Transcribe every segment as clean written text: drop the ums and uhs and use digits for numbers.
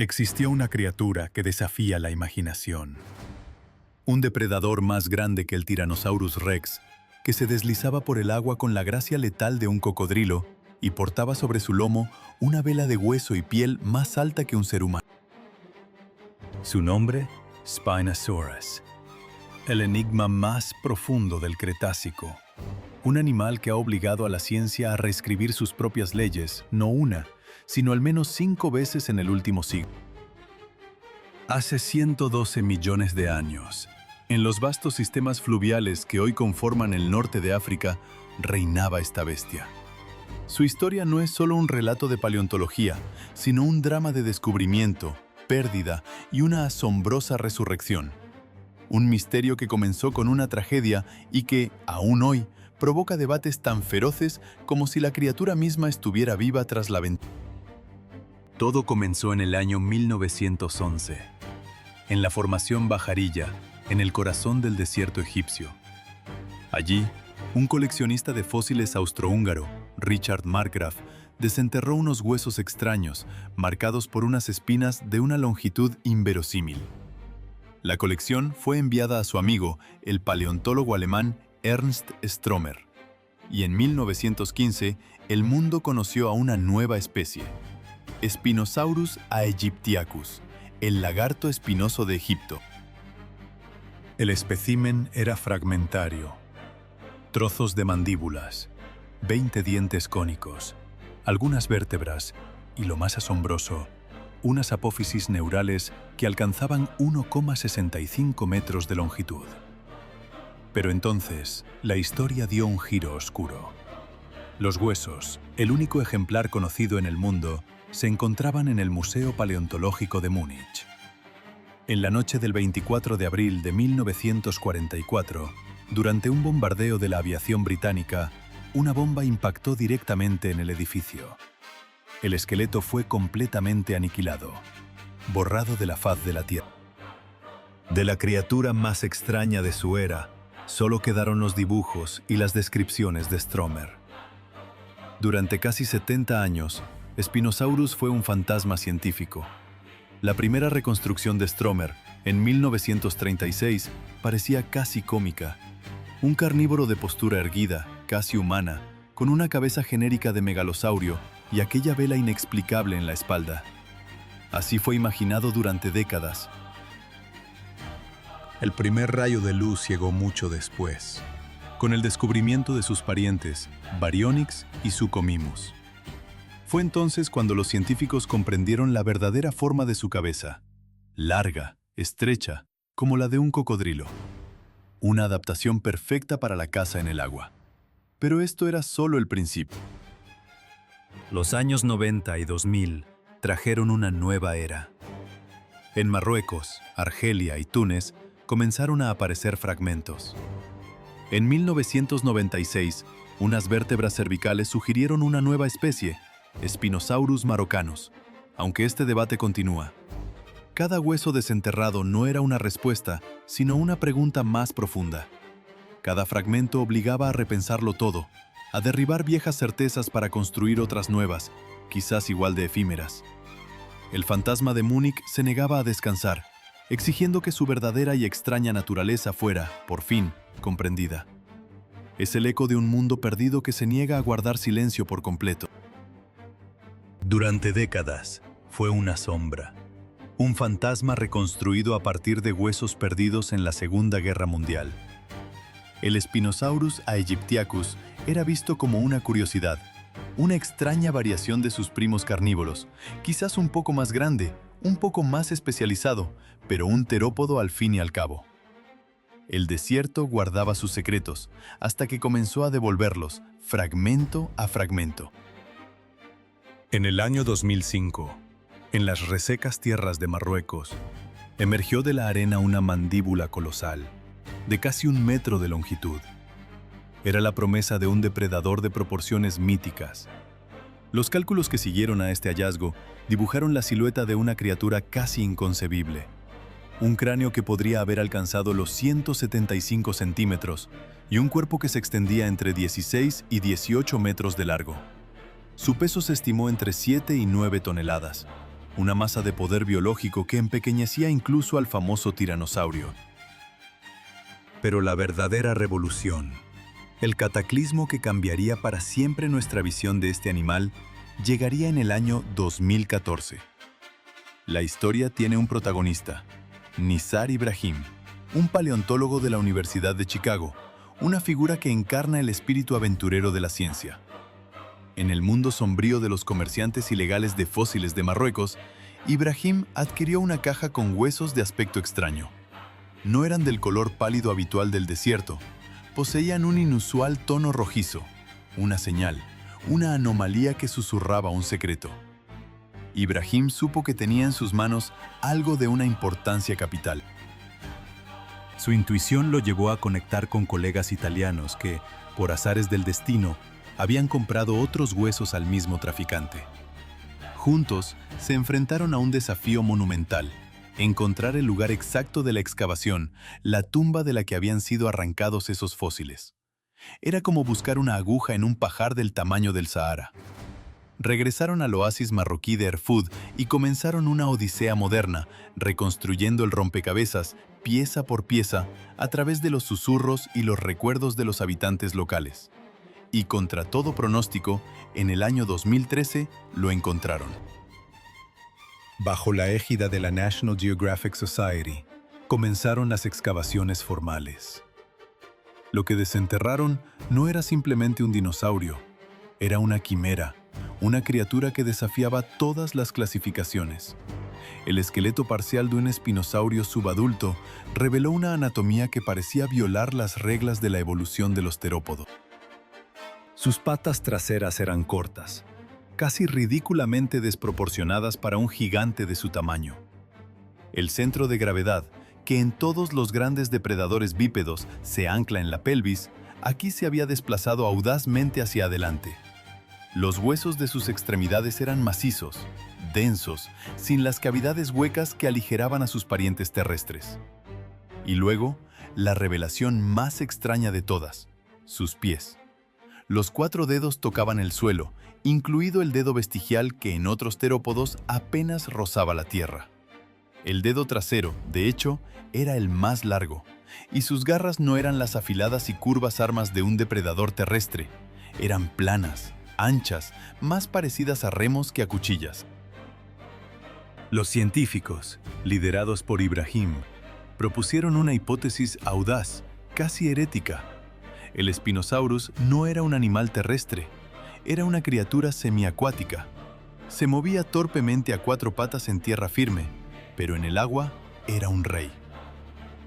Existía una criatura que desafía la imaginación. Un depredador más grande que el Tyrannosaurus Rex, que se deslizaba por el agua con la gracia letal de un cocodrilo y portaba sobre su lomo una vela de hueso y piel más alta que un ser humano. Su nombre, Spinosaurus, el enigma más profundo del Cretácico. Un animal que ha obligado a la ciencia a reescribir sus propias leyes, no una, sino al menos 5 veces en el último siglo. Hace 112 millones de años, en los vastos sistemas fluviales que hoy conforman el norte de África, reinaba esta bestia. Su historia no es solo un relato de paleontología, sino un drama de descubrimiento, pérdida y una asombrosa resurrección. Un misterio que comenzó con una tragedia y que, aún hoy, provoca debates tan feroces como si la criatura misma estuviera viva tras la ventana. Todo comenzó en el año 1911, en la formación Bajarilla, en el corazón del desierto egipcio. Allí, un coleccionista de fósiles austrohúngaro, Richard Markgraf, desenterró unos huesos extraños, marcados por unas espinas de una longitud inverosímil. La colección fue enviada a su amigo, el paleontólogo alemán Ernst Stromer, y en 1915 el mundo conoció a una nueva especie, Spinosaurus aegyptiacus, el lagarto espinoso de Egipto. El espécimen era fragmentario. Trozos de mandíbulas, 20 dientes cónicos, algunas vértebras y, lo más asombroso, unas apófisis neurales que alcanzaban 1,65 metros de longitud. Pero entonces, la historia dio un giro oscuro. Los huesos, el único ejemplar conocido en el mundo, se encontraban en el Museo Paleontológico de Múnich. En la noche del 24 de abril de 1944, durante un bombardeo de la aviación británica, una bomba impactó directamente en el edificio. El esqueleto fue completamente aniquilado, borrado de la faz de la Tierra. De la criatura más extraña de su era, solo quedaron los dibujos y las descripciones de Stromer. Durante casi 70 años, Spinosaurus fue un fantasma científico. La primera reconstrucción de Stromer, en 1936, parecía casi cómica. Un carnívoro de postura erguida, casi humana, con una cabeza genérica de megalosaurio y aquella vela inexplicable en la espalda. Así fue imaginado durante décadas. El primer rayo de luz llegó mucho después, con el descubrimiento de sus parientes, Baryonyx y Suchomimus. Fue entonces cuando los científicos comprendieron la verdadera forma de su cabeza, larga, estrecha, como la de un cocodrilo. Una adaptación perfecta para la caza en el agua. Pero esto era solo el principio. Los años 90 y 2000 trajeron una nueva era. En Marruecos, Argelia y Túnez comenzaron a aparecer fragmentos. En 1996, unas vértebras cervicales sugirieron una nueva especie, Spinosaurus maroccanus, aunque este debate continúa. Cada hueso desenterrado no era una respuesta, sino una pregunta más profunda. Cada fragmento obligaba a repensarlo todo, a derribar viejas certezas para construir otras nuevas, quizás igual de efímeras. El fantasma de Múnich se negaba a descansar, exigiendo que su verdadera y extraña naturaleza fuera, por fin, comprendida. Es el eco de un mundo perdido que se niega a guardar silencio por completo. Durante décadas, fue una sombra. Un fantasma reconstruido a partir de huesos perdidos en la Segunda Guerra Mundial. El Spinosaurus aegyptiacus era visto como una curiosidad, una extraña variación de sus primos carnívoros, quizás un poco más grande, un poco más especializado, pero un terópodo al fin y al cabo. El desierto guardaba sus secretos, hasta que comenzó a devolverlos, fragmento a fragmento. En el año 2005, en las resecas tierras de Marruecos, emergió de la arena una mandíbula colosal, de casi 1 metro de longitud. Era la promesa de un depredador de proporciones míticas. Los cálculos que siguieron a este hallazgo dibujaron la silueta de una criatura casi inconcebible. Un cráneo que podría haber alcanzado los 175 centímetros y un cuerpo que se extendía entre 16 y 18 metros de largo. Su peso se estimó entre 7 y 9 toneladas. una masa de poder biológico que empequeñecía incluso al famoso tiranosaurio. Pero la verdadera revolución, el cataclismo que cambiaría para siempre nuestra visión de este animal, llegaría en el año 2014. La historia tiene un protagonista, Nizar Ibrahim, un paleontólogo de la Universidad de Chicago, una figura que encarna el espíritu aventurero de la ciencia. En el mundo sombrío de los comerciantes ilegales de fósiles de Marruecos, Ibrahim adquirió una caja con huesos de aspecto extraño. No eran del color pálido habitual del desierto, poseían un inusual tono rojizo, una señal, una anomalía que susurraba un secreto. Ibrahim supo que tenía en sus manos algo de una importancia capital. Su intuición lo llevó a conectar con colegas italianos que, por azares del destino, habían comprado otros huesos al mismo traficante. Juntos, se enfrentaron a un desafío monumental: encontrar el lugar exacto de la excavación, la tumba de la que habían sido arrancados esos fósiles. Era como buscar una aguja en un pajar del tamaño del Sahara. Regresaron al oasis marroquí de Erfoud y comenzaron una odisea moderna, reconstruyendo el rompecabezas, pieza por pieza, a través de los susurros y los recuerdos de los habitantes locales. Y contra todo pronóstico, en el año 2013 lo encontraron. Bajo la égida de la National Geographic Society, comenzaron las excavaciones formales. Lo que desenterraron no era simplemente un dinosaurio, era una quimera, una criatura que desafiaba todas las clasificaciones. El esqueleto parcial de un espinosaurio subadulto reveló una anatomía que parecía violar las reglas de la evolución de los terópodos. Sus patas traseras eran cortas, casi ridículamente desproporcionadas para un gigante de su tamaño. El centro de gravedad, que en todos los grandes depredadores bípedos se ancla en la pelvis, aquí se había desplazado audazmente hacia adelante. Los huesos de sus extremidades eran macizos, densos, sin las cavidades huecas que aligeraban a sus parientes terrestres. Y luego, la revelación más extraña de todas: sus pies. Los 4 dedos tocaban el suelo, incluido el dedo vestigial que en otros terópodos apenas rozaba la tierra. El dedo trasero, de hecho, era el más largo, y sus garras no eran las afiladas y curvas armas de un depredador terrestre. Eran planas, anchas, más parecidas a remos que a cuchillas. Los científicos, liderados por Ibrahim, propusieron una hipótesis audaz, casi herética. El Spinosaurus no era un animal terrestre, era una criatura semiacuática. Se movía torpemente a 4 patas en tierra firme, pero en el agua era un rey.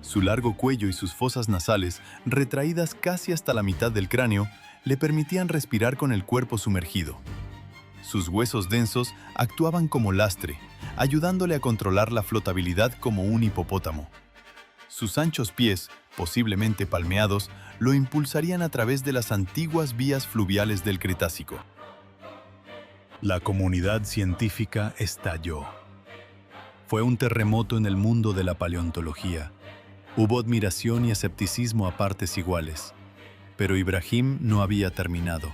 Su largo cuello y sus fosas nasales, retraídas casi hasta la mitad del cráneo, le permitían respirar con el cuerpo sumergido. Sus huesos densos actuaban como lastre, ayudándole a controlar la flotabilidad como un hipopótamo. Sus anchos pies, posiblemente palmeados, lo impulsarían a través de las antiguas vías fluviales del Cretácico. La comunidad científica estalló. Fue un terremoto en el mundo de la paleontología. Hubo admiración y escepticismo a partes iguales. Pero Ibrahim no había terminado.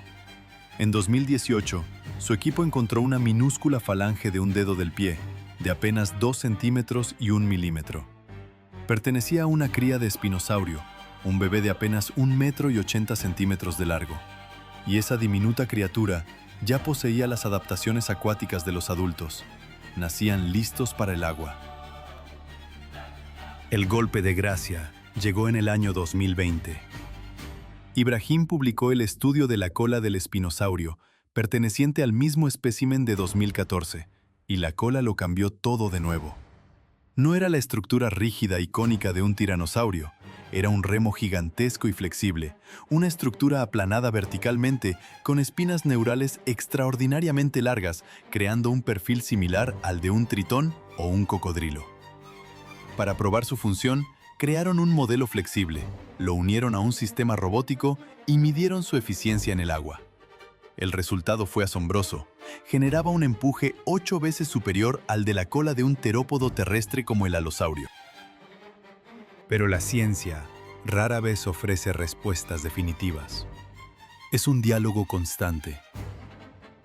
En 2018, su equipo encontró una minúscula falange de un dedo del pie, de apenas 2 centímetros y 1 milímetro. Pertenecía a una cría de espinosaurio, un bebé de apenas 1,80 metros de largo. Y esa diminuta criatura ya poseía las adaptaciones acuáticas de los adultos. Nacían listos para el agua. El golpe de gracia llegó en el año 2020. Ibrahim publicó el estudio de la cola del espinosaurio, perteneciente al mismo espécimen de 2014, y la cola lo cambió todo de nuevo. No era la estructura rígida y cónica de un tiranosaurio, era un remo gigantesco y flexible, una estructura aplanada verticalmente con espinas neurales extraordinariamente largas, creando un perfil similar al de un tritón o un cocodrilo. Para probar su función, crearon un modelo flexible, lo unieron a un sistema robótico y midieron su eficiencia en el agua. El resultado fue asombroso. Generaba un empuje 8 veces superior al de la cola de un terópodo terrestre como el alosaurio. Pero la ciencia rara vez ofrece respuestas definitivas. Es un diálogo constante.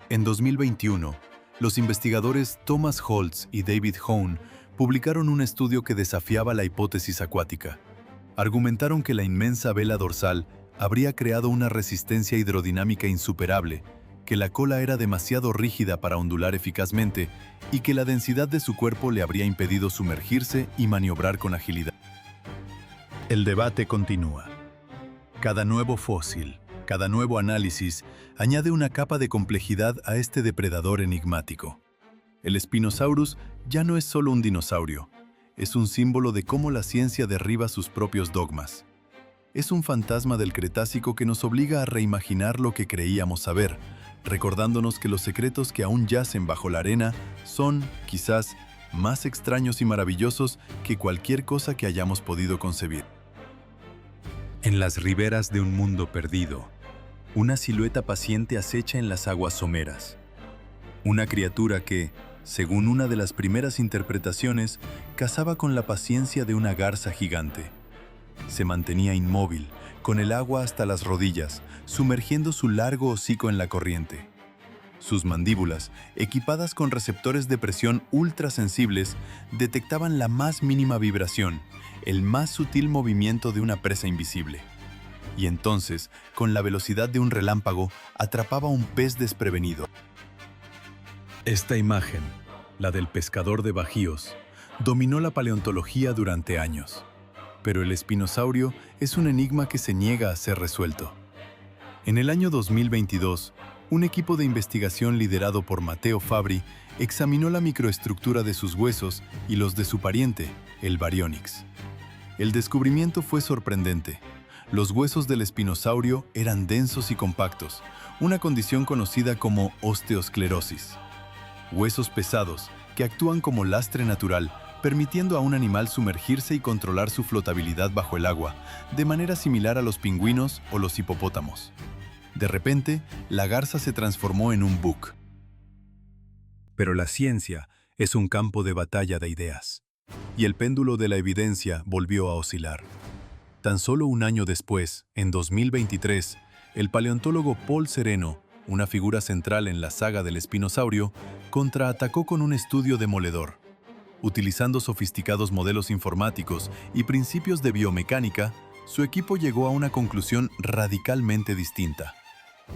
En 2021, Los investigadores Thomas Holtz y David Hone publicaron un estudio que desafiaba la hipótesis acuática. Argumentaron que la inmensa vela dorsal habría creado una resistencia hidrodinámica insuperable, que la cola era demasiado rígida para ondular eficazmente y que la densidad de su cuerpo le habría impedido sumergirse y maniobrar con agilidad. El debate continúa. Cada nuevo fósil, cada nuevo análisis, añade una capa de complejidad a este depredador enigmático. El Spinosaurus ya no es solo un dinosaurio, es un símbolo de cómo la ciencia derriba sus propios dogmas. Es un fantasma del Cretácico que nos obliga a reimaginar lo que creíamos saber, recordándonos que los secretos que aún yacen bajo la arena son, quizás, más extraños y maravillosos que cualquier cosa que hayamos podido concebir. En las riberas de un mundo perdido, una silueta paciente acecha en las aguas someras. Una criatura que, según una de las primeras interpretaciones, cazaba con la paciencia de una garza gigante. Se mantenía inmóvil, con el agua hasta las rodillas, sumergiendo su largo hocico en la corriente. Sus mandíbulas, equipadas con receptores de presión ultrasensibles, detectaban la más mínima vibración, el más sutil movimiento de una presa invisible. Y entonces, con la velocidad de un relámpago, atrapaba un pez desprevenido. Esta imagen, la del pescador de bajíos, dominó la paleontología durante años. Pero el espinosaurio es un enigma que se niega a ser resuelto. En el año 2022, un equipo de investigación liderado por Matteo Fabri examinó la microestructura de sus huesos y los de su pariente, el Baryonyx. El descubrimiento fue sorprendente. Los huesos del espinosaurio eran densos y compactos, una condición conocida como osteosclerosis. Huesos pesados que actúan como lastre natural, permitiendo a un animal sumergirse y controlar su flotabilidad bajo el agua, de manera similar a los pingüinos o los hipopótamos. De repente, la garza se transformó en un buk. Pero la ciencia es un campo de batalla de ideas, y el péndulo de la evidencia volvió a oscilar. Tan solo un año después, en 2023, el paleontólogo Paul Sereno, una figura central en la saga del espinosaurio, contraatacó con un estudio demoledor. Utilizando sofisticados modelos informáticos y principios de biomecánica, su equipo llegó a una conclusión radicalmente distinta.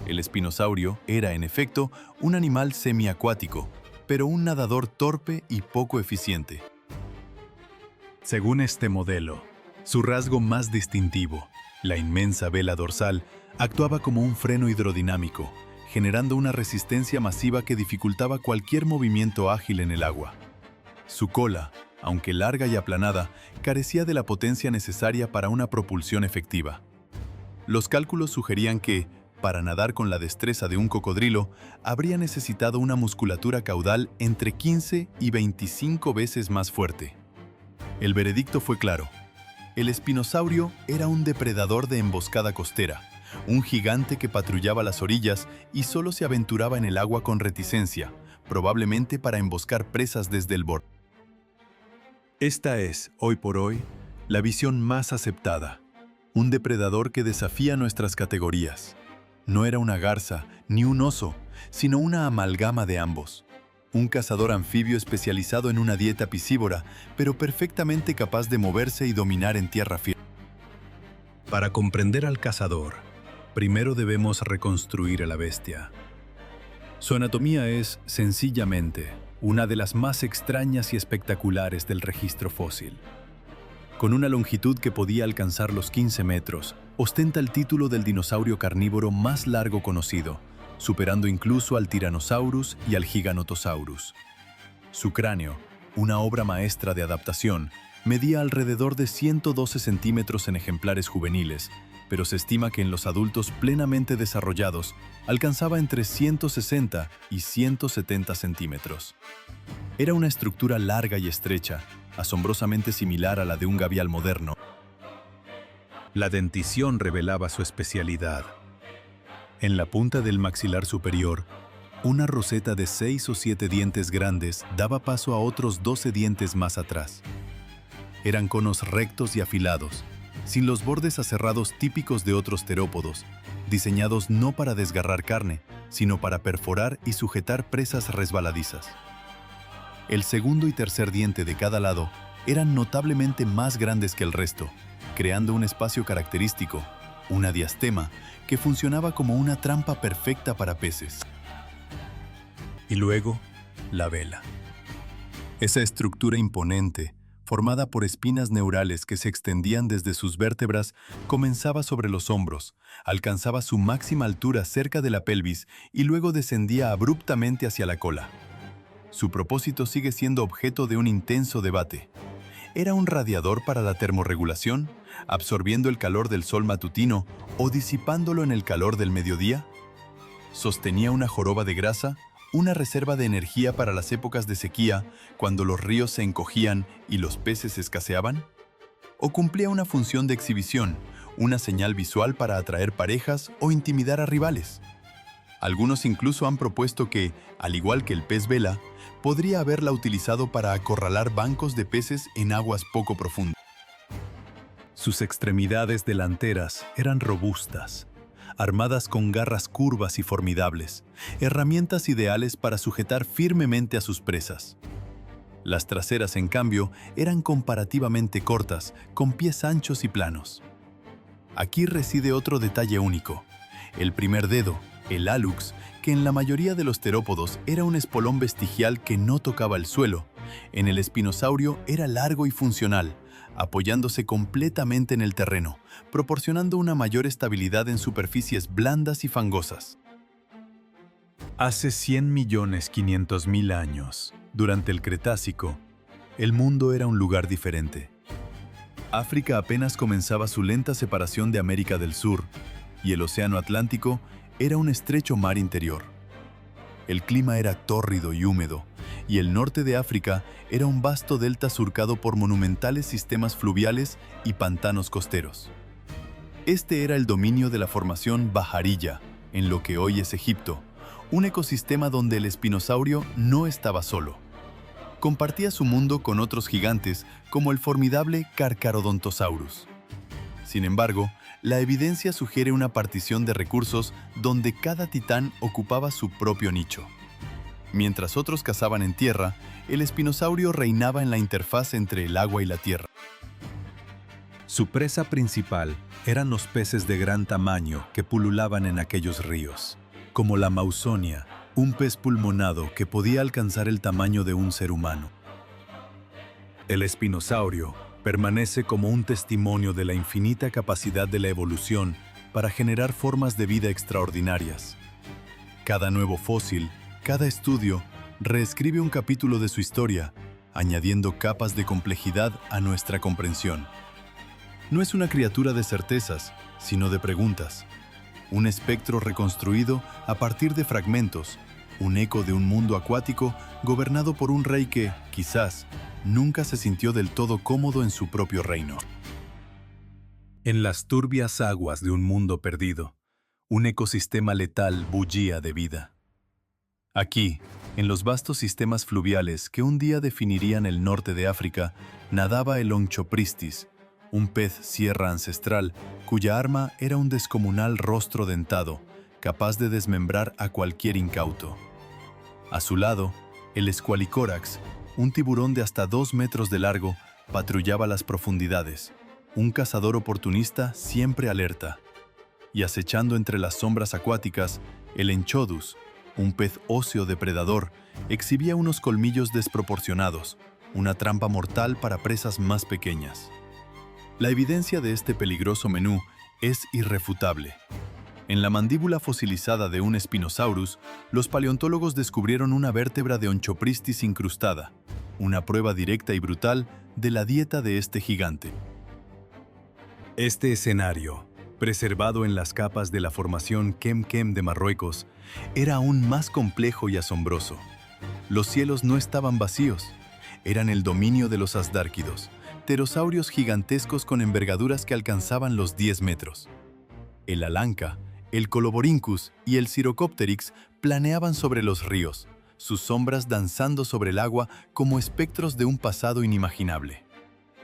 El espinosaurio era, en efecto, un animal semiacuático, pero un nadador torpe y poco eficiente. Según este modelo, su rasgo más distintivo, la inmensa vela dorsal, actuaba como un freno hidrodinámico, generando una resistencia masiva que dificultaba cualquier movimiento ágil en el agua. Su cola, aunque larga y aplanada, carecía de la potencia necesaria para una propulsión efectiva. Los cálculos sugerían que, para nadar con la destreza de un cocodrilo, habría necesitado una musculatura caudal entre 15 y 25 veces más fuerte. El veredicto fue claro. El espinosaurio era un depredador de emboscada costera, un gigante que patrullaba las orillas y solo se aventuraba en el agua con reticencia, probablemente para emboscar presas desde el borde. Esta es, hoy por hoy, la visión más aceptada. Un depredador que desafía nuestras categorías. No era una garza ni un oso, sino una amalgama de ambos. Un cazador anfibio especializado en una dieta piscívora, pero perfectamente capaz de moverse y dominar en tierra firme. Para comprender al cazador, primero debemos reconstruir a la bestia. Su anatomía es, sencillamente, una de las más extrañas y espectaculares del registro fósil. Con una longitud que podía alcanzar los 15 metros, ostenta el título del dinosaurio carnívoro más largo conocido, superando incluso al Tyrannosaurus y al Giganotosaurus. Su cráneo, una obra maestra de adaptación, medía alrededor de 112 centímetros en ejemplares juveniles, pero se estima que en los adultos plenamente desarrollados alcanzaba entre 160 y 170 centímetros. Era una estructura larga y estrecha, asombrosamente similar a la de un gavial moderno. La dentición revelaba su especialidad. En la punta del maxilar superior, una roseta de 6 o 7 dientes grandes daba paso a otros 12 dientes más atrás. Eran conos rectos y afilados, sin los bordes aserrados típicos de otros terópodos, diseñados no para desgarrar carne, sino para perforar y sujetar presas resbaladizas. El segundo y tercer diente de cada lado eran notablemente más grandes que el resto, creando un espacio característico, una diastema, que funcionaba como una trampa perfecta para peces. Y luego, la vela. Esa estructura imponente, formada por espinas neurales que se extendían desde sus vértebras, comenzaba sobre los hombros, alcanzaba su máxima altura cerca de la pelvis y luego descendía abruptamente hacia la cola. Su propósito sigue siendo objeto de un intenso debate. ¿Era un radiador para la termorregulación, absorbiendo el calor del sol matutino o disipándolo en el calor del mediodía? ¿Sostenía una joroba de grasa, una reserva de energía para las épocas de sequía, cuando los ríos se encogían y los peces escaseaban? ¿O cumplía una función de exhibición, una señal visual para atraer parejas o intimidar a rivales? Algunos incluso han propuesto que, al igual que el pez vela, podría haberla utilizado para acorralar bancos de peces en aguas poco profundas. Sus extremidades delanteras eran robustas, armadas con garras curvas y formidables, herramientas ideales para sujetar firmemente a sus presas. Las traseras, en cambio, eran comparativamente cortas, con pies anchos y planos. Aquí reside otro detalle único. El primer dedo, el hálux, que en la mayoría de los terópodos era un espolón vestigial que no tocaba el suelo, en el espinosaurio era largo y funcional, apoyándose completamente en el terreno, proporcionando una mayor estabilidad en superficies blandas y fangosas. Hace 100.500.000 años, durante el Cretácico, el mundo era un lugar diferente. África apenas comenzaba su lenta separación de América del Sur, y el Océano Atlántico era un estrecho mar interior. El clima era tórrido y húmedo, y el norte de África era un vasto delta surcado por monumentales sistemas fluviales y pantanos costeros. Este era el dominio de la formación Bajarilla, en lo que hoy es Egipto, un ecosistema donde el espinosaurio no estaba solo. Compartía su mundo con otros gigantes como el formidable Carcharodontosaurus. Sin embargo, la evidencia sugiere una partición de recursos donde cada titán ocupaba su propio nicho. Mientras otros cazaban en tierra, el espinosaurio reinaba en la interfaz entre el agua y la tierra. Su presa principal eran los peces de gran tamaño que pululaban en aquellos ríos, como la Mausonia, un pez pulmonado que podía alcanzar el tamaño de un ser humano. El espinosaurio permanece como un testimonio de la infinita capacidad de la evolución para generar formas de vida extraordinarias. Cada nuevo fósil, cada estudio, reescribe un capítulo de su historia, añadiendo capas de complejidad a nuestra comprensión. No es una criatura de certezas, sino de preguntas. Un espectro reconstruido a partir de fragmentos, un eco de un mundo acuático gobernado por un rey que, quizás, nunca se sintió del todo cómodo en su propio reino. En las turbias aguas de un mundo perdido, un ecosistema letal bullía de vida. Aquí, en los vastos sistemas fluviales que un día definirían el norte de África, nadaba el Onchopristis, un pez sierra ancestral cuya arma era un descomunal rostro dentado, capaz de desmembrar a cualquier incauto. A su lado, el Squalicórax, un tiburón de hasta 2 metros de largo, patrullaba las profundidades, un cazador oportunista siempre alerta. Y acechando entre las sombras acuáticas, el Enchodus, un pez óseo depredador, exhibía unos colmillos desproporcionados, una trampa mortal para presas más pequeñas. La evidencia de este peligroso menú es irrefutable. En la mandíbula fosilizada de un Spinosaurus, los paleontólogos descubrieron una vértebra de Onchopristis incrustada, una prueba directa y brutal de la dieta de este gigante. Este escenario, preservado en las capas de la formación Kemkem de Marruecos, era aún más complejo y asombroso. Los cielos no estaban vacíos, eran el dominio de los asdárquidos, pterosaurios gigantescos con envergaduras que alcanzaban los 10 metros. El alanca, el Coloborincus y el Cirrocopteryx planeaban sobre los ríos, sus sombras danzando sobre el agua como espectros de un pasado inimaginable.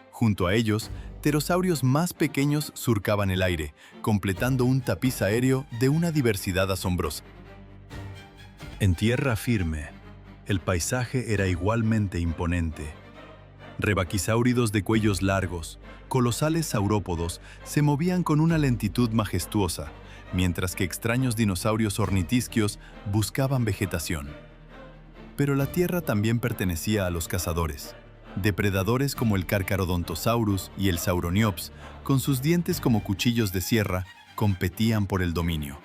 Junto a ellos, pterosaurios más pequeños surcaban el aire, completando un tapiz aéreo de una diversidad asombrosa. En tierra firme, el paisaje era igualmente imponente. Rebaquisáuridos de cuellos largos, colosales saurópodos, se movían con una lentitud majestuosa, mientras que extraños dinosaurios ornitisquios buscaban vegetación. Pero la tierra también pertenecía a los cazadores. Depredadores como el Carcharodontosaurus y el Sauroniops, con sus dientes como cuchillos de sierra, competían por el dominio.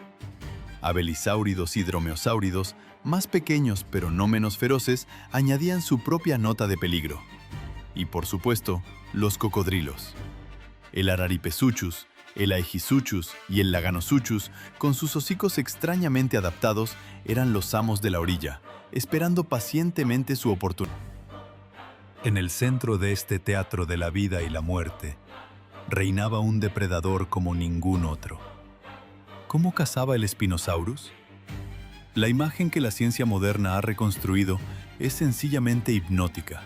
Abelisáuridos y dromeosáuridos, más pequeños pero no menos feroces, añadían su propia nota de peligro. Y por supuesto, los cocodrilos. El Araripesuchus, el Aegisuchus y el Laganosuchus, con sus hocicos extrañamente adaptados, eran los amos de la orilla, esperando pacientemente su oportunidad. En el centro de este teatro de la vida y la muerte, reinaba un depredador como ningún otro. ¿Cómo cazaba el Spinosaurus? La imagen que la ciencia moderna ha reconstruido es sencillamente hipnótica.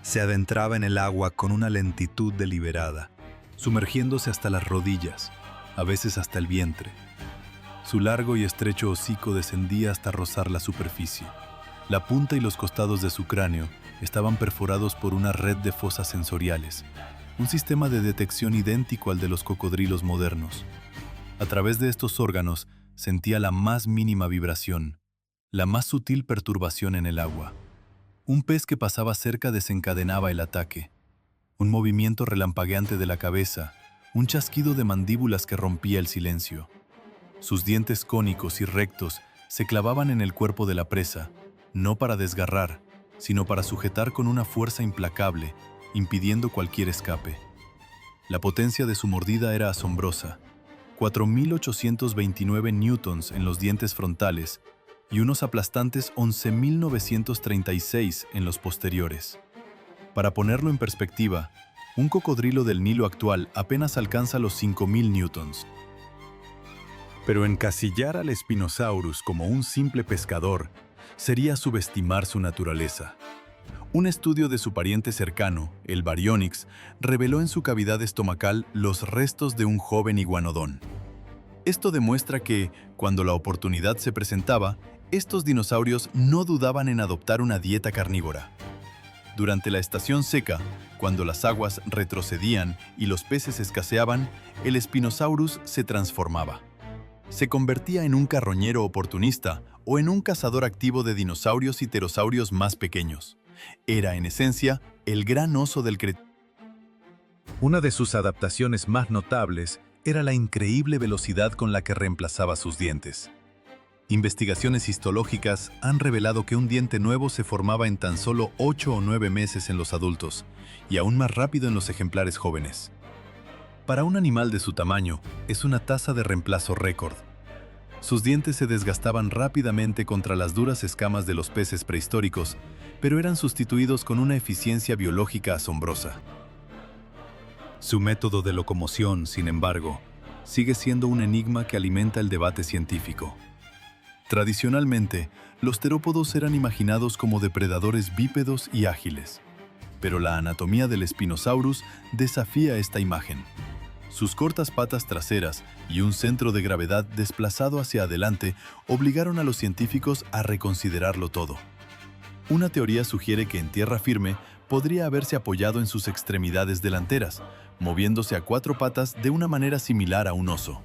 Se adentraba en el agua con una lentitud deliberada, sumergiéndose hasta las rodillas, a veces hasta el vientre. Su largo y estrecho hocico descendía hasta rozar la superficie. La punta y los costados de su cráneo estaban perforados por una red de fosas sensoriales, un sistema de detección idéntico al de los cocodrilos modernos. A través de estos órganos sentía la más mínima vibración, la más sutil perturbación en el agua. Un pez que pasaba cerca desencadenaba el ataque. Un movimiento relampagueante de la cabeza, un chasquido de mandíbulas que rompía el silencio. Sus dientes cónicos y rectos se clavaban en el cuerpo de la presa, no para desgarrar, sino para sujetar con una fuerza implacable, impidiendo cualquier escape. La potencia de su mordida era asombrosa. 4.829 newtons en los dientes frontales y unos aplastantes 11.936 en los posteriores. Para ponerlo en perspectiva, un cocodrilo del Nilo actual apenas alcanza los 5.000 newtons. Pero encasillar al Spinosaurus como un simple pescador sería subestimar su naturaleza. Un estudio de su pariente cercano, el Baryonyx, reveló en su cavidad estomacal los restos de un joven iguanodón. Esto demuestra que, cuando la oportunidad se presentaba, estos dinosaurios no dudaban en adoptar una dieta carnívora. Durante la estación seca, cuando las aguas retrocedían y los peces escaseaban, el Spinosaurus se transformaba. Se convertía en un carroñero oportunista o en un cazador activo de dinosaurios y pterosaurios más pequeños. Era, en esencia, el gran oso del Cretácico. Una de sus adaptaciones más notables era la increíble velocidad con la que reemplazaba sus dientes. Investigaciones histológicas han revelado que un diente nuevo se formaba en tan solo 8 o 9 meses en los adultos y aún más rápido en los ejemplares jóvenes. Para un animal de su tamaño, es una tasa de reemplazo récord. Sus dientes se desgastaban rápidamente contra las duras escamas de los peces prehistóricos, pero eran sustituidos con una eficiencia biológica asombrosa. Su método de locomoción, sin embargo, sigue siendo un enigma que alimenta el debate científico. Tradicionalmente, los terópodos eran imaginados como depredadores bípedos y ágiles, pero la anatomía del Spinosaurus desafía esta imagen. Sus cortas patas traseras y un centro de gravedad desplazado hacia adelante obligaron a los científicos a reconsiderarlo todo. Una teoría sugiere que en tierra firme podría haberse apoyado en sus extremidades delanteras, moviéndose a 4 patas de una manera similar a un oso.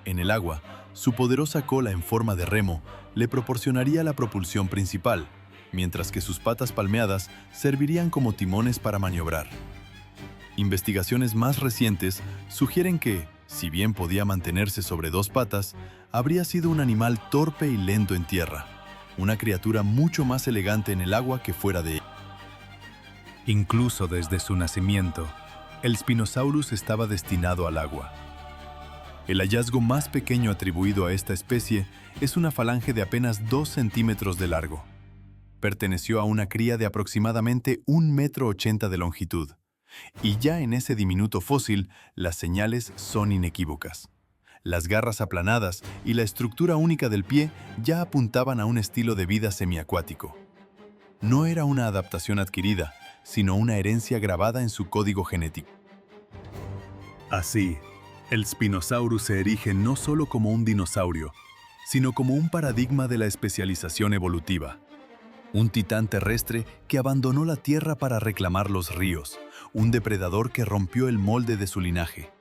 En el agua, su poderosa cola en forma de remo le proporcionaría la propulsión principal, mientras que sus patas palmeadas servirían como timones para maniobrar. Investigaciones más recientes sugieren que, si bien podía mantenerse sobre 2 patas, habría sido un animal torpe y lento en tierra, una criatura mucho más elegante en el agua que fuera de ella. Incluso desde su nacimiento, el Spinosaurus estaba destinado al agua. El hallazgo más pequeño atribuido a esta especie es una falange de apenas 2 centímetros de largo. Perteneció a una cría de aproximadamente 1,80 m de longitud. Y ya en ese diminuto fósil, las señales son inequívocas. Las garras aplanadas y la estructura única del pie ya apuntaban a un estilo de vida semiacuático. No era una adaptación adquirida, sino una herencia grabada en su código genético. Así, el Spinosaurus se erige no solo como un dinosaurio, sino como un paradigma de la especialización evolutiva. Un titán terrestre que abandonó la tierra para reclamar los ríos, un depredador que rompió el molde de su linaje.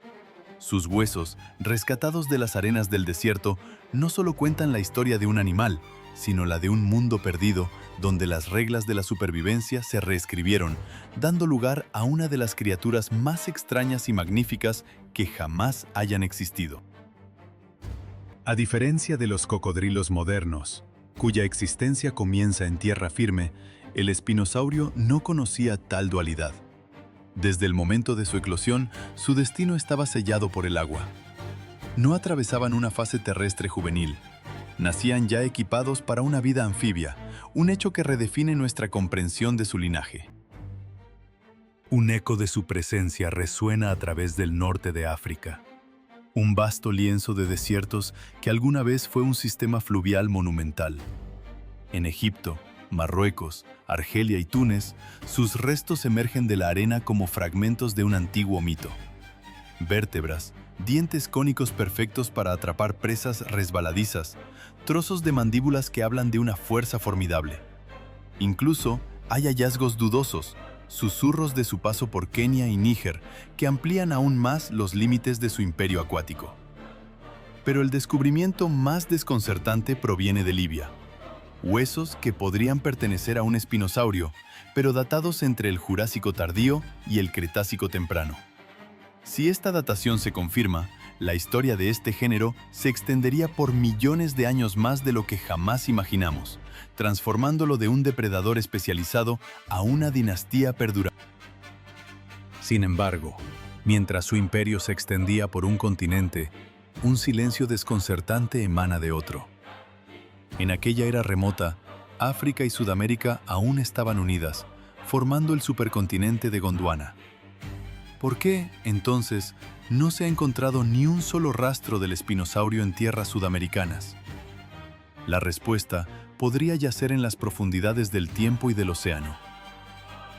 Sus huesos, rescatados de las arenas del desierto, no solo cuentan la historia de un animal, sino la de un mundo perdido donde las reglas de la supervivencia se reescribieron, dando lugar a una de las criaturas más extrañas y magníficas que jamás hayan existido. A diferencia de los cocodrilos modernos, cuya existencia comienza en tierra firme, el espinosaurio no conocía tal dualidad. Desde el momento de su eclosión, su destino estaba sellado por el agua. No atravesaban una fase terrestre juvenil. Nacían ya equipados para una vida anfibia, un hecho que redefine nuestra comprensión de su linaje. Un eco de su presencia resuena a través del norte de África. Un vasto lienzo de desiertos que alguna vez fue un sistema fluvial monumental. En Egipto, Marruecos, Argelia y Túnez, sus restos emergen de la arena como fragmentos de un antiguo mito. Vértebras, dientes cónicos perfectos para atrapar presas resbaladizas, trozos de mandíbulas que hablan de una fuerza formidable. Incluso hay hallazgos dudosos, susurros de su paso por Kenia y Níger, que amplían aún más los límites de su imperio acuático. Pero el descubrimiento más desconcertante proviene de Libia. Huesos que podrían pertenecer a un espinosaurio, pero datados entre el Jurásico tardío y el Cretácico temprano. Si esta datación se confirma, la historia de este género se extendería por millones de años más de lo que jamás imaginamos, transformándolo de un depredador especializado a una dinastía perdurable. Sin embargo, mientras su imperio se extendía por un continente, un silencio desconcertante emana de otro. En aquella era remota, África y Sudamérica aún estaban unidas, formando el supercontinente de Gondwana. ¿Por qué, entonces, no se ha encontrado ni un solo rastro del espinosaurio en tierras sudamericanas? La respuesta podría yacer en las profundidades del tiempo y del océano.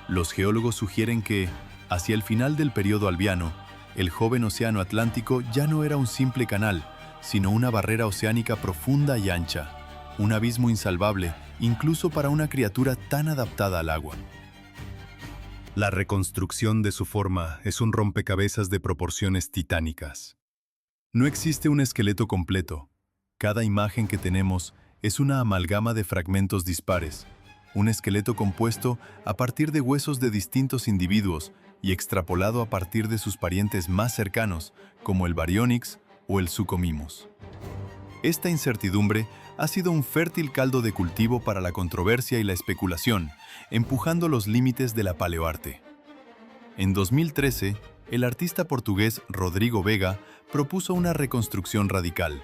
Los geólogos sugieren que, hacia el final del período albiano, el joven océano Atlántico ya no era un simple canal, sino una barrera oceánica profunda y ancha, un abismo insalvable, incluso para una criatura tan adaptada al agua. La reconstrucción de su forma es un rompecabezas de proporciones titánicas. No existe un esqueleto completo. Cada imagen que tenemos es una amalgama de fragmentos dispares, un esqueleto compuesto a partir de huesos de distintos individuos y extrapolado a partir de sus parientes más cercanos, como el Baryonyx o el Suchomimus. Esta incertidumbre ha sido un fértil caldo de cultivo para la controversia y la especulación, empujando los límites de la paleoarte. En 2013, el artista portugués Rodrigo Vega propuso una reconstrucción radical,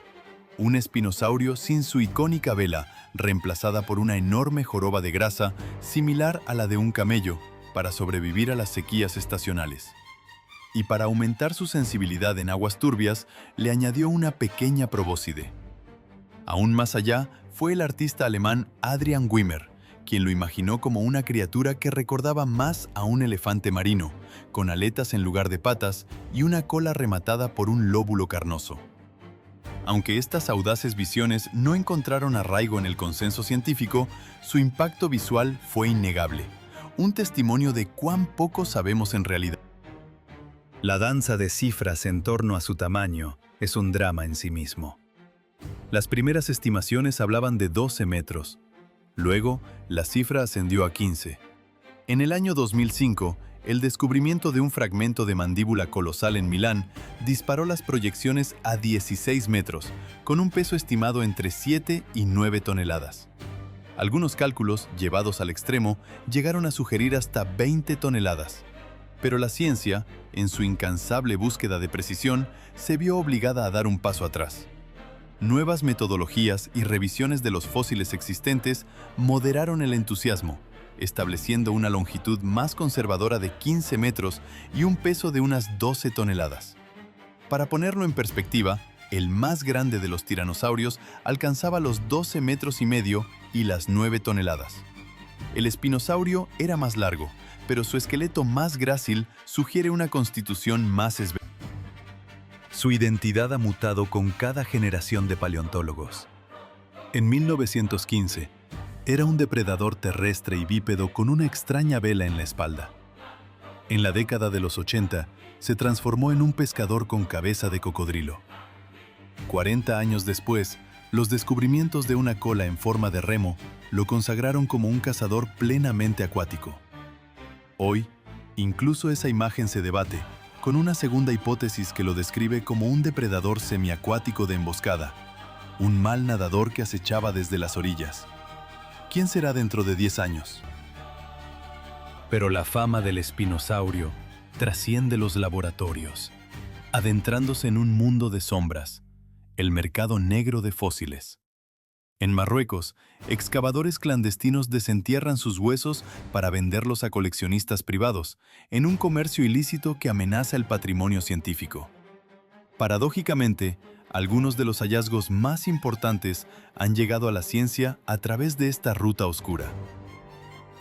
un espinosaurio sin su icónica vela, reemplazada por una enorme joroba de grasa similar a la de un camello, para sobrevivir a las sequías estacionales. Y para aumentar su sensibilidad en aguas turbias, le añadió una pequeña probóscide. Aún más allá fue el artista alemán Adrian Wimmer, quien lo imaginó como una criatura que recordaba más a un elefante marino, con aletas en lugar de patas y una cola rematada por un lóbulo carnoso. Aunque estas audaces visiones no encontraron arraigo en el consenso científico, su impacto visual fue innegable, un testimonio de cuán poco sabemos en realidad. La danza de cifras en torno a su tamaño es un drama en sí mismo. Las primeras estimaciones hablaban de 12 metros. Luego, la cifra ascendió a 15. En el año 2005, el descubrimiento de un fragmento de mandíbula colosal en Milán disparó las proyecciones a 16 metros, con un peso estimado entre 7 y 9 toneladas. Algunos cálculos, llevados al extremo, llegaron a sugerir hasta 20 toneladas. Pero la ciencia, en su incansable búsqueda de precisión, se vio obligada a dar un paso atrás. Nuevas metodologías y revisiones de los fósiles existentes moderaron el entusiasmo, estableciendo una longitud más conservadora de 15 metros y un peso de unas 12 toneladas. Para ponerlo en perspectiva, el más grande de los tiranosaurios alcanzaba los 12 metros y medio y las 9 toneladas. El espinosaurio era más largo, pero su esqueleto más grácil sugiere una constitución más esbelta. Su identidad ha mutado con cada generación de paleontólogos. En 1915, era un depredador terrestre y bípedo con una extraña vela en la espalda. En la década de los 80, se transformó en un pescador con cabeza de cocodrilo. 40 años después, los descubrimientos de una cola en forma de remo lo consagraron como un cazador plenamente acuático. Hoy, incluso esa imagen se debate, con una segunda hipótesis que lo describe como un depredador semiacuático de emboscada, un mal nadador que acechaba desde las orillas. ¿Quién será dentro de 10 años? Pero la fama del espinosaurio trasciende los laboratorios, adentrándose en un mundo de sombras, el mercado negro de fósiles. En Marruecos, excavadores clandestinos desentierran sus huesos para venderlos a coleccionistas privados, en un comercio ilícito que amenaza el patrimonio científico. Paradójicamente, algunos de los hallazgos más importantes han llegado a la ciencia a través de esta ruta oscura.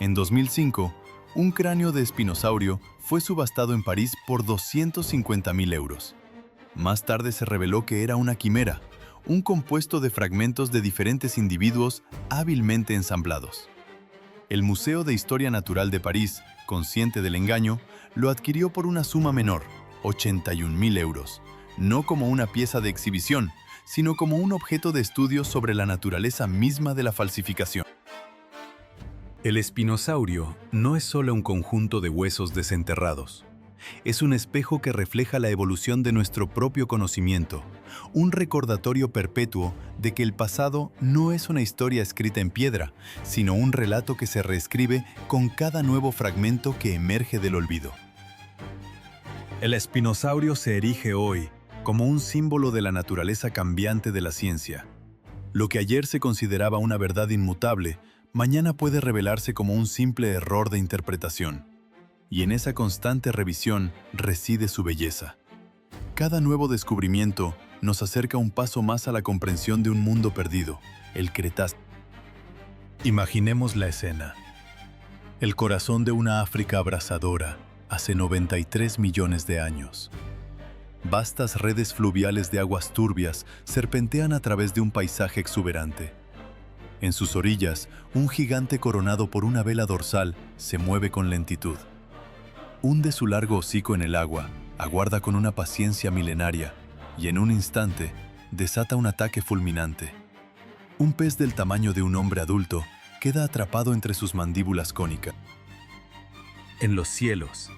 En 2005, un cráneo de espinosaurio fue subastado en París por 250.000 euros. Más tarde se reveló que era una quimera, un compuesto de fragmentos de diferentes individuos hábilmente ensamblados. El Museo de Historia Natural de París, consciente del engaño, lo adquirió por una suma menor, 81.000 euros, no como una pieza de exhibición, sino como un objeto de estudio sobre la naturaleza misma de la falsificación. El espinosaurio no es solo un conjunto de huesos desenterrados. Es un espejo que refleja la evolución de nuestro propio conocimiento, un recordatorio perpetuo de que el pasado no es una historia escrita en piedra, sino un relato que se reescribe con cada nuevo fragmento que emerge del olvido. El espinosaurio se erige hoy como un símbolo de la naturaleza cambiante de la ciencia. Lo que ayer se consideraba una verdad inmutable, mañana puede revelarse como un simple error de interpretación. Y en esa constante revisión reside su belleza. Cada nuevo descubrimiento nos acerca un paso más a la comprensión de un mundo perdido, el Cretácico. Imaginemos la escena. El corazón de una África abrasadora, hace 93 millones de años. Vastas redes fluviales de aguas turbias serpentean a través de un paisaje exuberante. En sus orillas, un gigante coronado por una vela dorsal se mueve con lentitud. Hunde su largo hocico en el agua, aguarda con una paciencia milenaria y en un instante desata un ataque fulminante. Un pez del tamaño de un hombre adulto queda atrapado entre sus mandíbulas cónicas. En los cielos,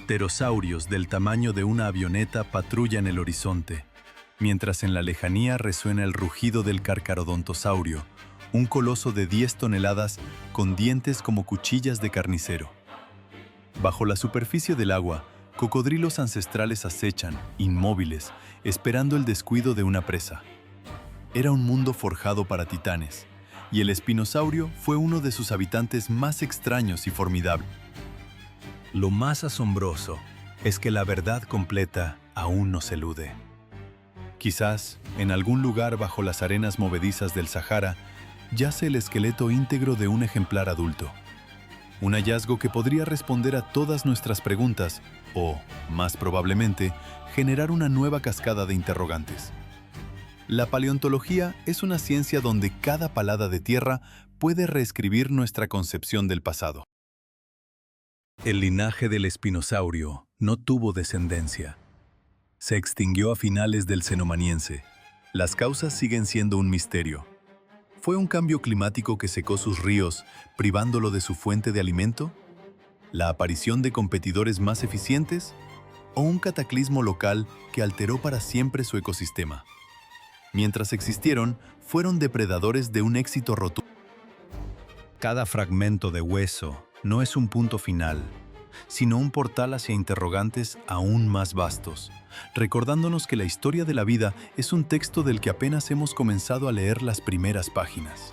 pterosaurios del tamaño de una avioneta patrullan el horizonte, mientras en la lejanía resuena el rugido del carcarodontosaurio, un coloso de 10 toneladas con dientes como cuchillas de carnicero. Bajo la superficie del agua, cocodrilos ancestrales acechan, inmóviles, esperando el descuido de una presa. Era un mundo forjado para titanes, y el espinosaurio fue uno de sus habitantes más extraños y formidables. Lo más asombroso es que la verdad completa aún nos elude. Quizás, en algún lugar bajo las arenas movedizas del Sahara, yace el esqueleto íntegro de un ejemplar adulto. Un hallazgo que podría responder a todas nuestras preguntas o, más probablemente, generar una nueva cascada de interrogantes. La paleontología es una ciencia donde cada palada de tierra puede reescribir nuestra concepción del pasado. El linaje del espinosaurio no tuvo descendencia. Se extinguió a finales del Cenomaniense. Las causas siguen siendo un misterio. ¿Fue un cambio climático que secó sus ríos, privándolo de su fuente de alimento? ¿La aparición de competidores más eficientes? ¿O un cataclismo local que alteró para siempre su ecosistema? Mientras existieron, fueron depredadores de un éxito rotundo. Cada fragmento de hueso no es un punto final, sino un portal hacia interrogantes aún más vastos, recordándonos que la historia de la vida es un texto del que apenas hemos comenzado a leer las primeras páginas.